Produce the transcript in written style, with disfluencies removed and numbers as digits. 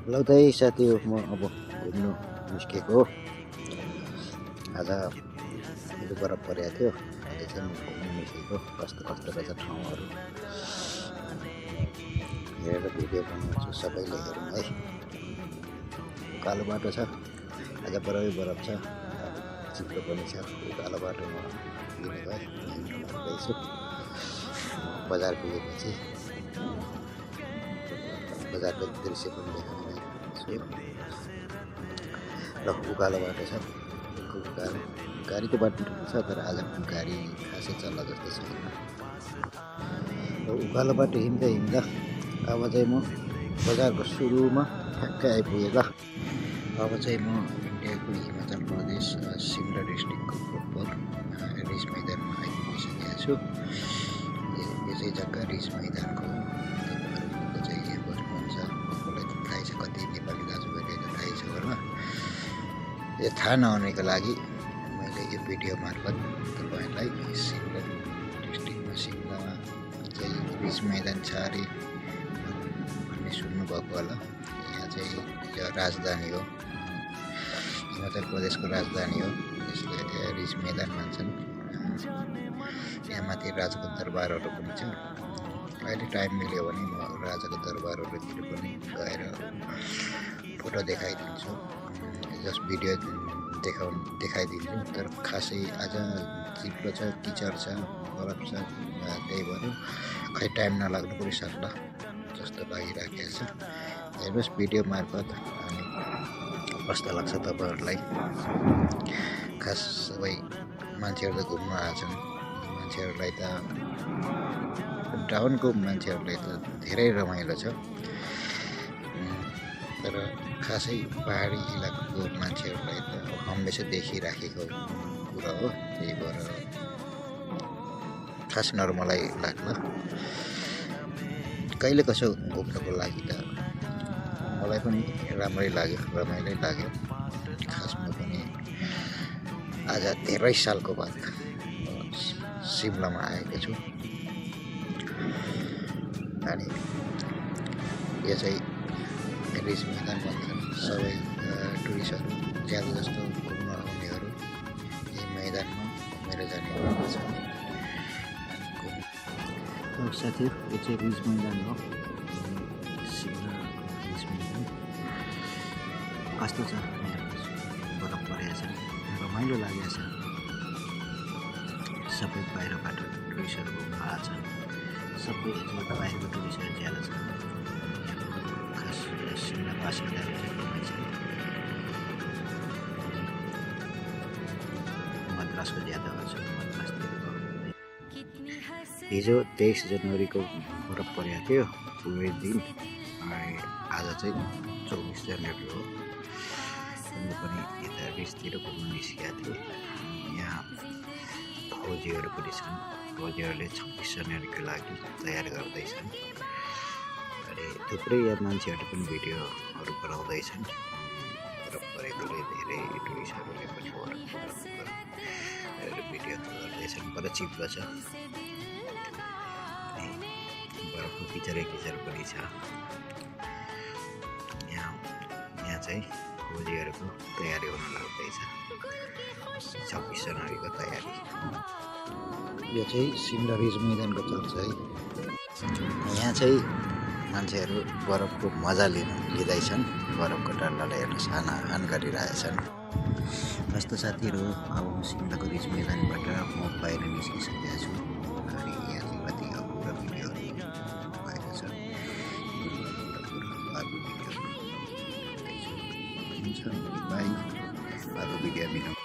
ल दाइ साथी म अब घुम्नु निस्केको हो। आज अहिले बरफ परेको थियो। आज चाहिँ म घुम्नु निस्केको। कस्तो कस्तो रहेछ ठाउँहरू हेरेर भिडियो बनाउँछु, सबैले हेरौँ है। उकालो बाटो छ, आज बरफ छ, चिप्लो पनि छ। उकालो बाटोमा हिँडेको है, हिँड्नु लाग्दैछु। बजार पुगेपछि बजारको दृश्य पनि देखाउने छु। र उकालो बाटो छ, उकालो गाडीको बाटो छ, तर आज गाडी खासै चल्ला जस्तो छैन। र उकालो बाटो हिँड्दा हिँड्दा अब चाहिँ म बजारको सुरुमा ठ्याक्कै आइपुगेको। अब चाहिँ म इन्डियाको हिमाचल प्रदेश सिमला डिस्ट्रिक्टको प्रपर रिस मैदानमा आइपुगिसकेको छु। यो चाहिँ जग्गा रिस मैदानको हो। तपाईँहरूको चाहिँ यहाँ बस्नुहुन्छ, कसलाई थाहै छ, कति नेपाली दाजुभाइले थाहै छ होला। यो थाहा नहुनेको लागि मैले यो भिडियो मार्फत तपाईँहरूलाई सिमला डिस्ट्रिक्टमा सिमलामा चाहिँ रिस मैदान छ अरे भन्ने सुन्नुभएको होला। यहाँ चाहिँ यो राजधानी हो, हिमाचल प्रदेशको राजधानी हो, यसले रिस मैदान भन्छन्। यहाँ माथि राजाको दरबारहरू पनि छ। अहिले टाइम मिल्यो भने म राजाको दरबारहरूतिर पनि गएर फोटो देखाइदिन्छु, जस्ट भिडियो देखाइदिन्छु। तर खासै आज चिप्लो छ, किचड छ, बरफ छ, त्यही भएर खै टाइम नलाग्नु पनि सक्ला जस्तो लागिराखेको छ। हेर्नुहोस् भिडियो मार्फत अनि कस्तो लाग्छ तपाईँहरूलाई। खास सबै मान्छेहरू त घुम्न आएछन्, मान्छेहरूलाई त टाउनको मान्छेहरूलाई त धेरै रमाइलो छ। तर खासै पहाडी इलाकाको मान्छेहरूलाई त हमेसा देखिराखेको कुरा हो, त्यही भएर खास नर्मलै लाग्ला। कहिले कसो घुम्नको लागि त मलाई पनि राम्रै लाग्यो, रमाइलो लाग्यो। खासमा पनि आज धेरै सालको बाद सिमलामा आएको छु। अनि यो चाहिँ रिस मैदान भन्छन् सबै टुरिस्टहरू ज्यादा जस्तो घुम्न आउनेहरू यही मैदानमा घुमेर जाने गर्दछ। साथीहरू यो चाहिँ रिस मैदान हो, सिमला रिस मैदान। कस्तो छ, बरफ परेको छ, रमाइलो लागेको छ। सबै बाहिरबाट टुरिस्टहरू घुम्न आएछन्, सबै बाहिरको टुरिस्टहरू ज्यादा छन्। खास सिमला बासिन्दाहरू चाहिँ कमै छन्, मद्रासको ज्यादा छ, मद्रासतिरको। हिजो 23 जनवरीको बरफ परेको थियो पुरै दिन। आज चाहिँ 24 जनवरी हो। म पनि यता रिसतिर घुम्न निस्केको थिएँ। यहाँ फौजीहरू पनि छन्, फौजीहरूले 26 जनवरीको लागि तयार गर्दैछन्। अनि थुप्रै यहाँ मान्छेहरूले पनि भिडियोहरू बनाउँदैछन्। बरफ परेकोले धेरै टुरिस्टहरूले पनि भिडियो गर्दैछन्। पर चिप्लो छ, बरफको किचरै पनि छ। यहाँ चाहिँ फौजीहरूको तयारी हुन लाग्दैछ, 26 जनवरीको तयारी। यो चाहिँ सिमला रिज मैदानको चर्च है। यहाँ चाहिँ मान्छेहरू बरफको मजा लिँदैछन्, बरफको डल्लालाई हेर्न हान गरिरहेछन्। जस्तो साथीहरू अब म सिमलाको रिज मैदानबाट म बाहिर निस्किसकेको छु। अनि यहाँ चाहिँ कतिको पुरा भिडियोहरू भएको छ, अर्को भिडियो हुन्छ। बाई, अर्को भिडियो मिलाउँ।